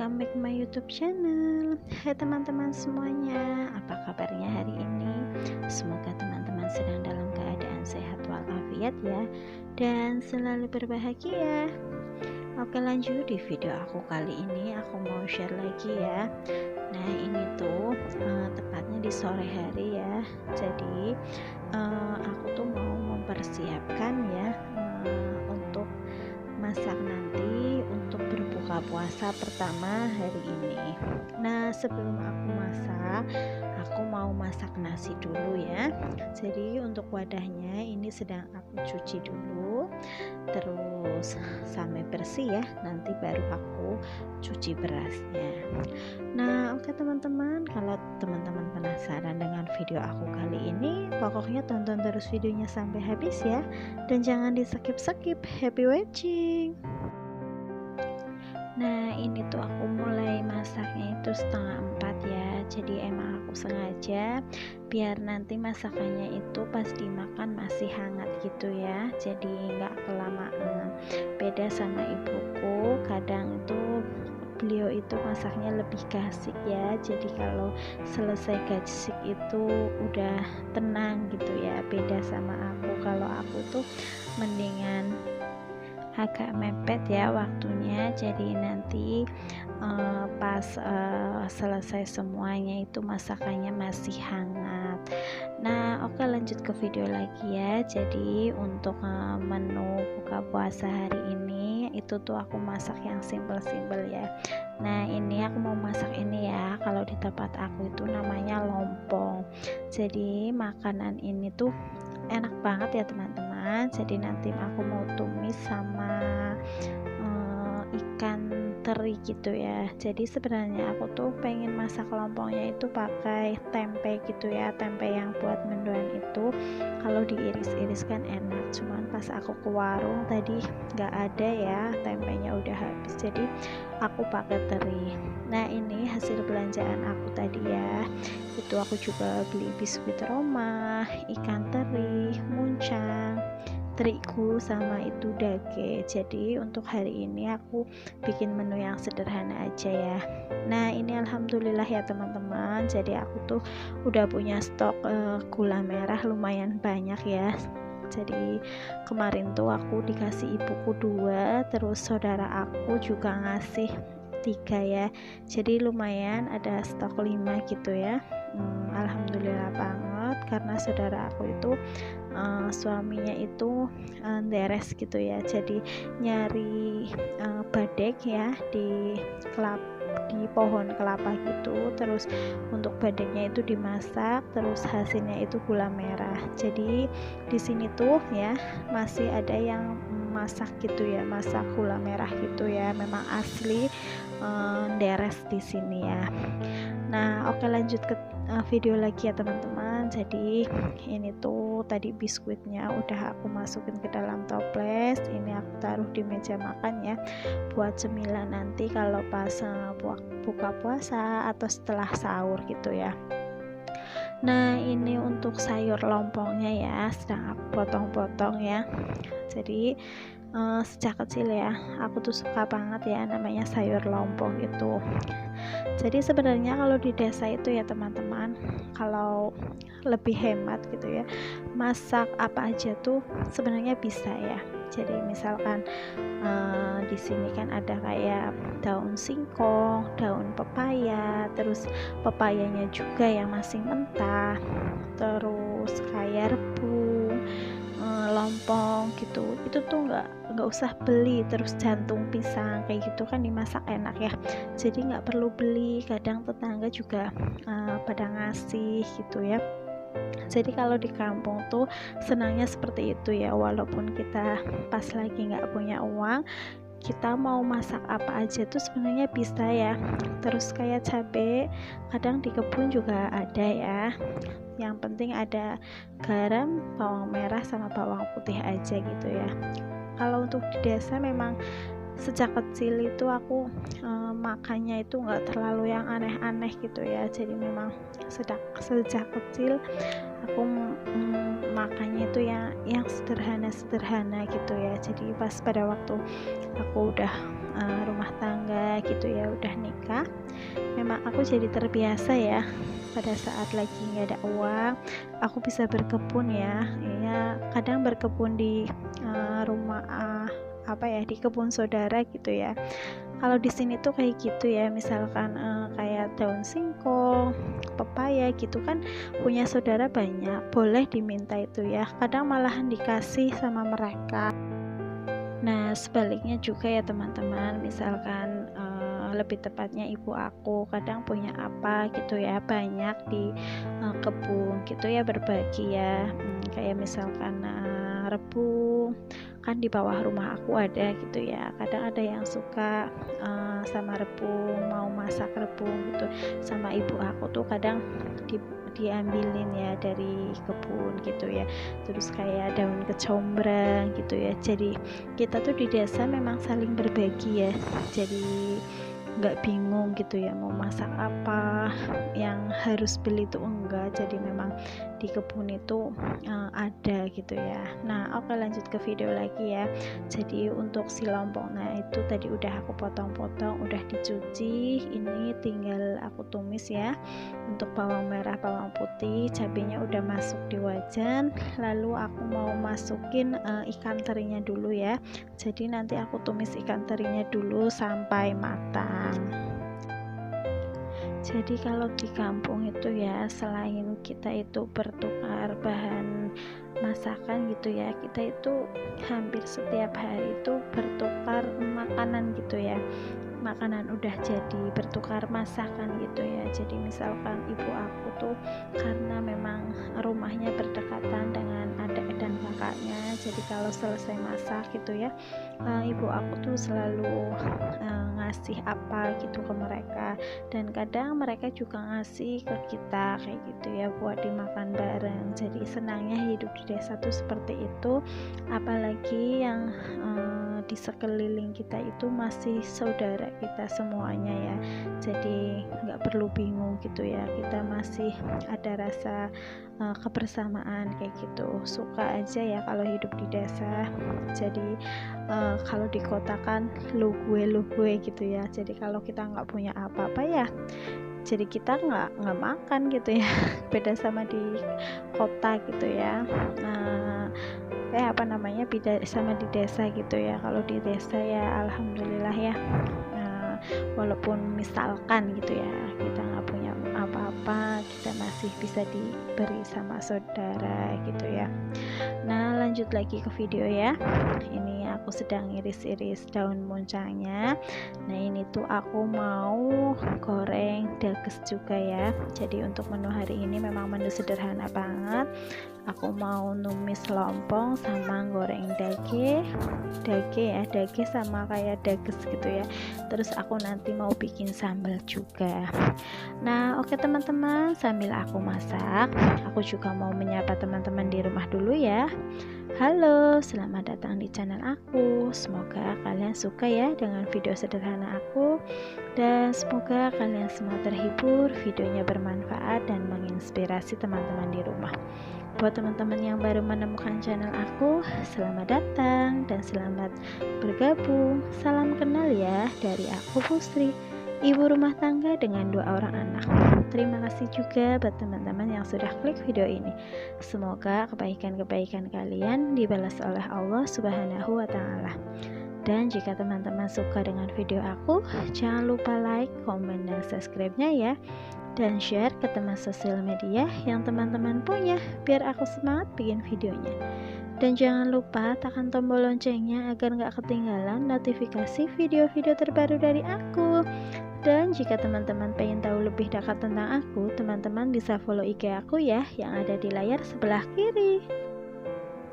welcome back my YouTube channel. Hai teman-teman semuanya, apa kabarnya hari ini? Semoga teman-teman sedang dalam keadaan sehat walafiat ya, dan selalu berbahagia. Oke, lanjut di video aku kali ini aku mau share lagi ya. Nah, ini tuh tepatnya di sore hari ya. Jadi aku tuh mau mempersiapkan ya untuk masak nanti untuk berbuka puasa pertama hari ini. Nah, sebelum aku masak, aku mau masak nasi dulu ya. Jadi untuk wadahnya ini sedang aku cuci dulu, terus sampai bersih ya, nanti baru aku cuci berasnya. Nah, oke teman-teman, kalau teman-teman penasaran dengan video aku kali ini, pokoknya tonton terus videonya sampai habis ya, dan jangan di skip-skip. Happy watching. Nah, ini tuh aku mulai masaknya itu 3:30 ya. Jadi emang aku sengaja biar nanti masakannya itu pas dimakan masih hangat gitu ya, jadi nggak kelamaan. Beda sama ibuku, kadang itu beliau itu masaknya lebih gasik ya, jadi kalau selesai gasik itu udah tenang gitu ya. Beda sama aku, kalau aku tuh mendingan agak mepet ya waktunya, jadi nanti pas selesai semuanya itu masakannya masih hangat. Nah, oke, lanjut ke video lagi ya. Jadi untuk menu buka puasa hari ini itu tuh aku masak yang simple-simple ya. Nah, ini aku mau masak ini ya, kalau di tempat aku itu namanya lompong. Jadi makanan ini tuh enak banget ya teman-teman. Jadi nanti aku mau tumis sama ikan teri gitu ya. Jadi sebenarnya aku tuh pengen masak lompongnya itu pakai tempe gitu ya, tempe yang buat mendoan itu. Kalau diiris-iris kan enak, cuman pas aku ke warung tadi nggak ada ya, tempenya udah habis, jadi aku pakai teri. Nah, ini hasil belanjaan aku tadi ya. Itu aku juga beli biskuit Roma, ikan teri, muncang, terigu, sama itu dage. Jadi untuk hari ini aku bikin menu yang sederhana aja ya. Nah, ini alhamdulillah ya teman-teman, jadi aku tuh udah punya stok gula merah lumayan banyak ya. Jadi kemarin tuh aku dikasih ibuku 2, terus saudara aku juga ngasih 3 ya, jadi lumayan ada stok 5 gitu ya. Alhamdulillah banget, karena saudara aku itu suaminya itu deres gitu ya, jadi nyari badek ya di pohon kelapa gitu, terus untuk badeknya itu dimasak, terus hasilnya itu gula merah. Jadi di sini tuh ya masih ada yang masak gitu ya, masak gula merah gitu ya, memang asli deres di sini ya. Nah, oke, lanjut ke video lagi ya teman-teman. Jadi ini tuh tadi biskuitnya udah aku masukin ke dalam toples, ini aku taruh di meja makan ya, buat cemilan nanti kalau pas buka puasa atau setelah sahur gitu ya. Nah, ini untuk sayur lompongnya ya, sedang aku potong-potong ya. Jadi sejak kecil ya aku tuh suka banget ya namanya sayur lompong itu. Jadi sebenarnya kalau di desa itu ya teman-teman, kalau lebih hemat gitu ya, masak apa aja tuh sebenarnya bisa ya. Jadi misalkan di sini kan ada kayak daun singkong, daun pepaya, terus pepayanya juga yang masih mentah, terus kayak rebung, lompong gitu. Itu tuh nggak usah beli. Terus jantung pisang kayak gitu kan dimasak enak ya, jadi nggak perlu beli. Kadang tetangga juga pada ngasih gitu ya. Jadi kalau di kampung tuh senangnya seperti itu ya, walaupun kita pas lagi nggak punya uang, kita mau masak apa aja tuh sebenarnya bisa ya. Terus kayak cabai kadang di kebun juga ada ya, yang penting ada garam, bawang merah, sama bawang putih aja gitu ya. Kalau untuk di desa memang sejak kecil itu aku makannya itu nggak terlalu yang aneh-aneh gitu ya. Jadi memang sejak kecil aku makannya itu yang sederhana-sederhana gitu ya. Jadi pas pada waktu aku udah rumah tangga gitu ya, udah nikah, memang aku jadi terbiasa ya pada saat lagi nggak ada uang aku bisa berkebun ya. Kadang berkebun di rumah apa ya, di kebun saudara gitu ya. Kalau di sini tuh kayak gitu ya, misalkan kayak daun singkong, pepaya gitu kan punya saudara banyak, boleh diminta itu ya, kadang malahan dikasih sama mereka. Nah, sebaliknya juga ya teman-teman, misalkan lebih tepatnya ibu aku kadang punya apa gitu ya, banyak di kebun gitu ya, berbagi ya. Kayak misalkan rebung kan di bawah rumah aku ada gitu ya, kadang ada yang suka sama rebung, mau masak rebung gitu sama ibu aku tuh kadang diambilin ya dari kebun gitu ya. Terus kayak daun kecombrang gitu ya, jadi kita tuh di desa memang saling berbagi ya, jadi nggak bingung gitu ya mau masak apa, yang harus beli itu enggak, jadi memang di kebun itu ada gitu ya. Nah oke, lanjut ke video lagi ya. Jadi untuk si lompong, nah itu tadi udah aku potong-potong, udah dicuci, ini tinggal aku tumis ya. Untuk bawang merah, bawang putih, cabenya udah masuk di wajan, lalu aku mau masukin ikan terinya dulu ya. Jadi nanti aku tumis ikan terinya dulu sampai matang. Jadi kalau di kampung itu ya, selain kita itu bertukar bahan masakan gitu ya, kita itu hampir setiap hari itu bertukar makanan gitu ya, makanan udah jadi bertukar masakan gitu ya. Jadi misalkan ibu aku tuh karena memang rumahnya berdekatan dengan adik dan kakaknya, jadi kalau selesai masak gitu ya, ibu aku tuh selalu ngasih apa gitu ke mereka, dan kadang mereka juga ngasih ke kita kayak gitu ya, buat dimakan bareng. Jadi senangnya hidup di desa tuh seperti itu, apalagi yang di sekeliling kita itu masih saudara kita semuanya ya, jadi nggak perlu bingung gitu ya, kita masih ada rasa kebersamaan kayak gitu. Suka aja ya kalau hidup di desa. Jadi kalau di kota kan lu gue gitu ya, jadi kalau kita nggak punya apa-apa ya, jadi kita nggak makan gitu ya. Beda sama di kota gitu ya. Apa namanya, beda sama di desa gitu ya. Kalau di desa ya alhamdulillah ya, walaupun misalkan gitu ya kita nggak punya apa-apa, kita masih bisa diberi sama saudara gitu ya. Nah lanjut lagi ke video ya. Ini aku sedang iris-iris daun muncangnya. Nah ini tuh aku mau goreng dages juga ya. Jadi untuk menu hari ini memang menu sederhana banget. Aku mau numis lompong sama goreng dage sama kayak dages gitu ya. Terus aku nanti mau bikin sambal juga. Nah oke teman-teman, sambil aku masak, aku juga mau menyapa teman-teman di rumah dulu ya. Halo, selamat datang di channel aku. Semoga kalian suka ya dengan video sederhana aku, dan semoga kalian semua terhibur, videonya bermanfaat dan menginspirasi teman-teman di rumah. Buat teman-teman yang baru menemukan channel aku, selamat datang dan selamat bergabung. Salam kenal ya dari aku, Putri, ibu rumah tangga dengan 2 orang anak. Terima kasih juga buat teman-teman yang sudah klik video ini. Semoga kebaikan-kebaikan kalian dibalas oleh Allah Subhanahu wa Ta'ala. Dan jika teman-teman suka dengan video aku, jangan lupa like, komen, dan subscribe-nya ya. Dan share ke teman sosial media yang teman-teman punya, biar aku semangat bikin videonya. Dan jangan lupa tekan tombol loncengnya agar gak ketinggalan notifikasi video-video terbaru dari aku. Dan jika teman-teman pengen tahu lebih dekat tentang aku, teman-teman bisa follow IG aku ya, yang ada di layar sebelah kiri.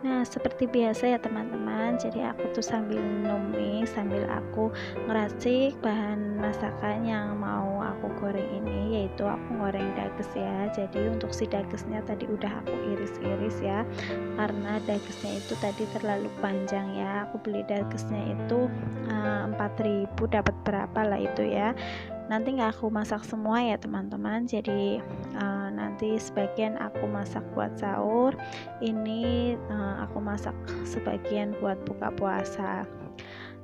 Nah seperti biasa ya teman-teman, jadi aku tuh sambil numis, sambil aku ngeracik bahan masakan yang mau aku goreng ini, yaitu aku goreng dages ya. Jadi untuk si dagesnya tadi udah aku iris-iris ya, karena dagesnya itu tadi terlalu panjang ya. Aku beli dagesnya itu 4.000, dapat berapa lah itu ya. Nanti nggak aku masak semua ya teman-teman, jadi nanti sebagian aku masak buat sahur, ini aku masak sebagian buat buka puasa.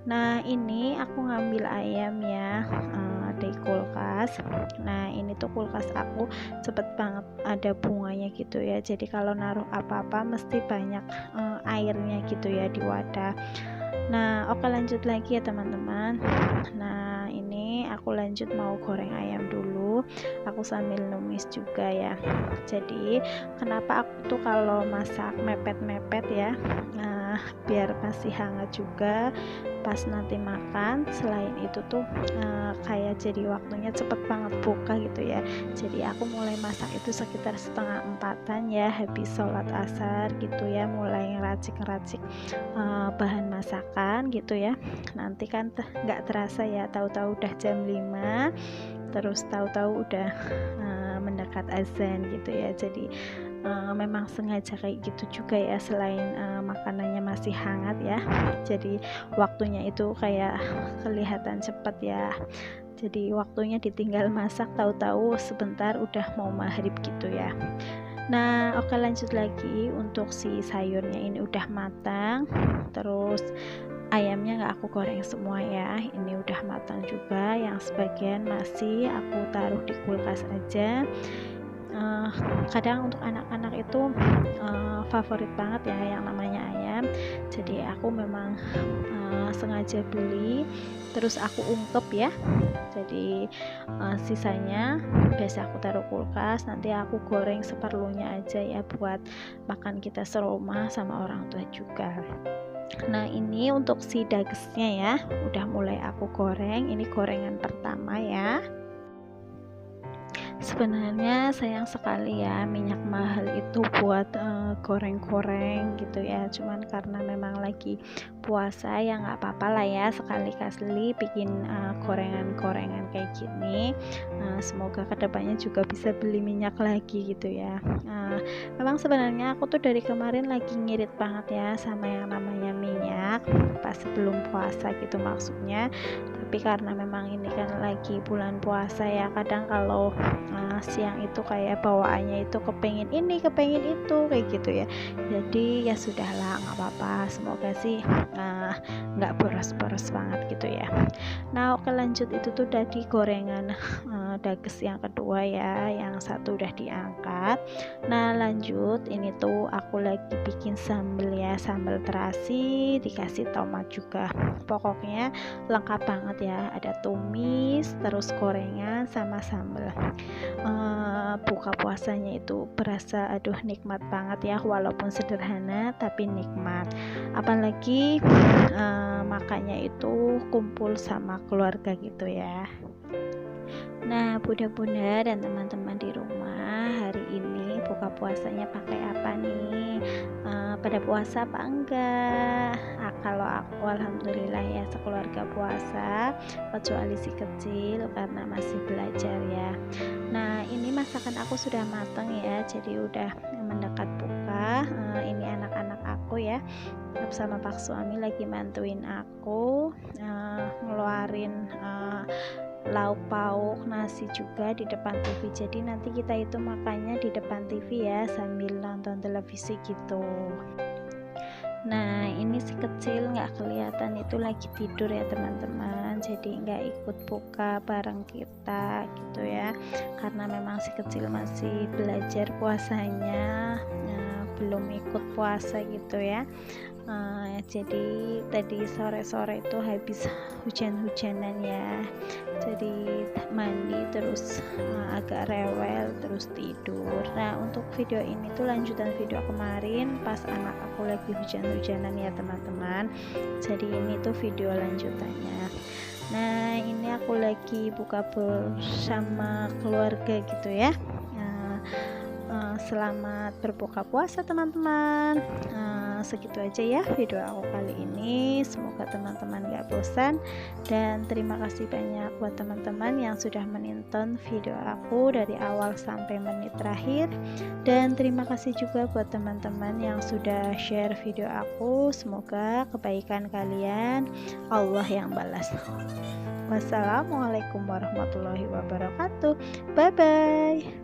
Nah ini aku ngambil ayam ya, di kulkas. Nah ini tuh kulkas aku cepet banget ada bunganya gitu ya, jadi kalau naruh apa-apa mesti banyak airnya gitu ya di wadah. Nah oke, lanjut lagi ya teman-teman. Nah ini aku lanjut mau goreng ayam dulu, aku sambil numis juga ya. Jadi kenapa aku tuh kalau masak mepet-mepet ya, biar masih hangat juga pas nanti makan. Selain itu tuh kayak jadi waktunya cepet banget buka gitu ya. Jadi aku mulai masak itu sekitar setengah empatan ya, habis sholat asar gitu ya, mulai ngeracik-ngeracik bahan masakan gitu ya. Nanti kan nggak terasa ya, tahu-tahu udah jam 5, terus tahu-tahu udah mendekat azan gitu ya. Jadi memang sengaja kayak gitu juga ya, selain makanannya masih hangat ya, jadi waktunya itu kayak kelihatan cepet ya. Jadi waktunya ditinggal masak, tahu-tahu sebentar udah mau maghrib gitu ya. Nah oke, lanjut lagi. Untuk si sayurnya ini udah matang, terus ayamnya nggak aku goreng semua ya, ini udah matang juga, yang sebagian masih aku taruh di kulkas aja. Kadang untuk anak-anak itu favorit banget ya yang namanya ayam, jadi aku memang sengaja beli terus aku ungkep ya. Jadi sisanya biasa aku taruh kulkas, nanti aku goreng seperlunya aja ya buat makan kita serumah sama orang tua juga. Nah ini untuk si dagesnya ya, udah mulai aku goreng, ini gorengan pertama ya. Sebenarnya sayang sekali ya minyak mahal itu buat goreng-goreng gitu ya, cuman karena memang lagi puasa ya nggak apa-apa lah ya, sekali-kali bikin gorengan-gorengan kayak gini. Semoga kedepannya juga bisa beli minyak lagi gitu ya. Memang sebenarnya aku tuh dari kemarin lagi ngirit banget ya sama yang namanya minyak pas sebelum puasa gitu maksudnya, tapi karena memang ini kan lagi bulan puasa ya, kadang kalau siang itu kayak bawaannya itu kepengin ini kepengin itu kayak gitu ya, jadi ya sudahlah nggak apa-apa, semoga sih nggak boros-boros banget gitu ya. Nah oke, lanjut. Itu tuh tadi gorengan dages yang kedua ya, yang satu udah diangkat. Nah lanjut, ini tuh aku lagi bikin sambal ya, sambal terasi dikasih tomat juga, pokoknya lengkap banget ya, ada tumis terus gorengan sama sambal. Buka puasanya itu berasa aduh nikmat banget ya, walaupun sederhana tapi nikmat, apalagi makannya itu kumpul sama keluarga gitu ya. Nah bunda-bunda dan teman-teman di rumah, hari ini buka puasanya pakai apa nih? Pada puasa apa enggak? Kalau aku alhamdulillah ya sekeluarga puasa, kecuali si kecil karena masih belajar ya. Nah ini masakan aku sudah matang ya, jadi udah mendekat buka. Ini anak-anak aku ya bersama Pak suami lagi bantuin aku ngeluarin lauk pauk nasi juga di depan TV, jadi nanti kita itu makannya di depan TV ya sambil nonton televisi gitu. Nah ini si kecil nggak kelihatan itu lagi tidur ya teman-teman, jadi nggak ikut buka bareng kita gitu ya, karena memang si kecil masih belajar puasanya, belum ikut puasa gitu ya. Jadi tadi sore-sore itu habis hujan-hujanan ya, jadi mandi terus agak rewel terus tidur. Nah untuk video ini tuh lanjutan video kemarin pas anak aku lagi hujan-hujanan ya teman-teman, jadi ini tuh video lanjutannya. Nah ini aku lagi buka bersama keluarga gitu ya. Selamat berbuka puasa teman-teman. Segitu aja ya video aku kali ini, semoga teman-teman gak bosan, dan terima kasih banyak buat teman-teman yang sudah menonton video aku dari awal sampai menit terakhir, dan terima kasih juga buat teman-teman yang sudah share video aku. Semoga kebaikan kalian Allah yang balas. Wassalamualaikum warahmatullahi wabarakatuh. Bye bye.